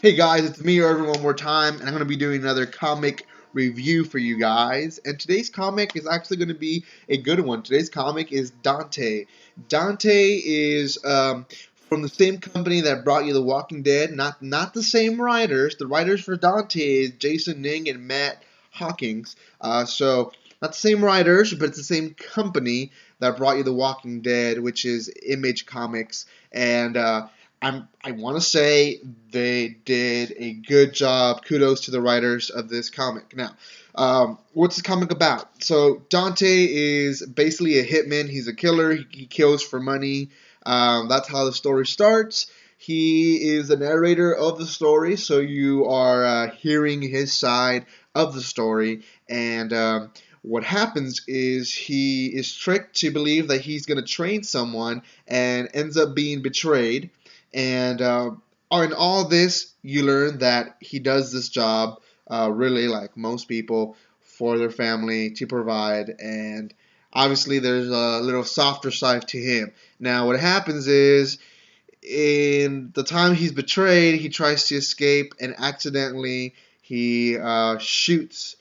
Hey guys, it's me, Irvin, one more time, and I'm going to be doing another comic review for you guys. And today's comic is actually going to be a good one. Today's comic is Dante. Dante is from the same company that brought you The Walking Dead. Not the same writers. The writers for Dante is Jason Ning and Matt Hawkins. So not the same writers, but it's the same company that brought you The Walking Dead, which is Image Comics. And I want to say they did a good job. Kudos to the writers of this comic. Now, what's the comic about? So Dante is basically a hitman. He's a killer. He kills for money. That's how the story starts. He is the narrator of the story, so you are hearing his side of the story. And what happens is he is tricked to believe that he's going to train someone and ends up being betrayed. And in all this, you learn that he does this job really like most people for their family to provide. And obviously, there's a little softer side to him. Now, what happens is in the time he's betrayed, he tries to escape and accidentally he shoots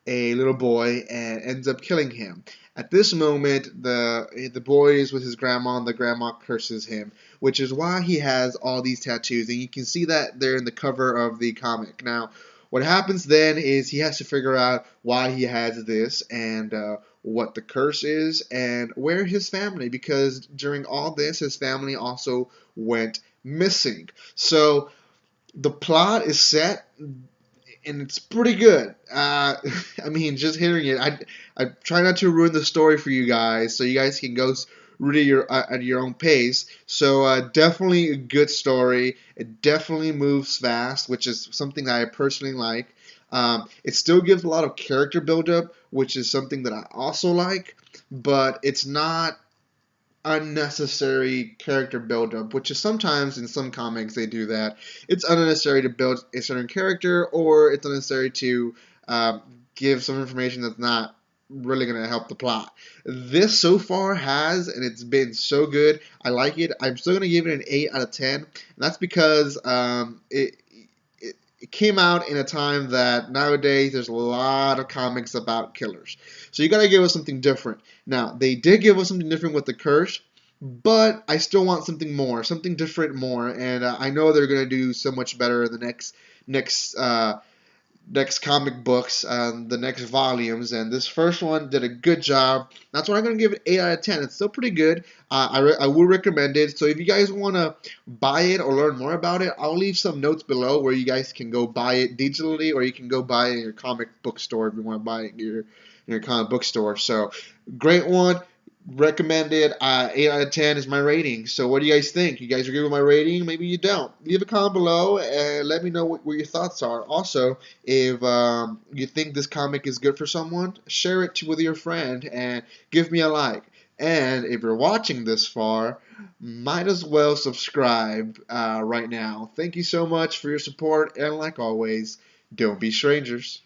a little boy and ends up killing him. At this moment, the boy is with his grandma, and the grandma curses him, which is why he has all these tattoos, and you can see that they're in the cover of the comic. Now, what happens then is he has to figure out why he has this and what the curse is and where his family, because during all this, his family also went missing. So the plot is set and it's pretty good. I mean, just hearing it, I try not to ruin the story for you guys, so you guys can go read it at your own pace. So definitely a good story. It definitely moves fast, which is something that I personally like. It still gives a lot of character buildup, which is something that I also like, but it's not unnecessary character buildup, which is sometimes in some comics they do that. It's unnecessary to build a certain character, or it's unnecessary to um, give some information that's not really going to help the plot. This so far has, and it's been so good. I like it. I'm still going to give it an 8 out of 10. And that's because it came out in a time that nowadays there's a lot of comics about killers. So you gotta give us something different. Now, they did give us something different with the curse, but I still want something different more, and I know they're gonna do so much better in the next comic books, the next volumes, and this first one did a good job. That's why I'm going to give it 8 out of 10. It's still pretty good. I will recommend it. So if you guys want to buy it or learn more about it, I'll leave some notes below where you guys can go buy it digitally, or you can go buy it in your comic book store if you want to buy it in your comic book store. So great one. Recommended. 8 out of 10 is my rating. So what do you guys think? You guys agree with my rating? Maybe you don't. Leave a comment below and let me know what your thoughts are. Also, if you think this comic is good for someone, share it with your friend and give me a like. And if you're watching this far, might as well subscribe right now. Thank you so much for your support, and like always, don't be strangers.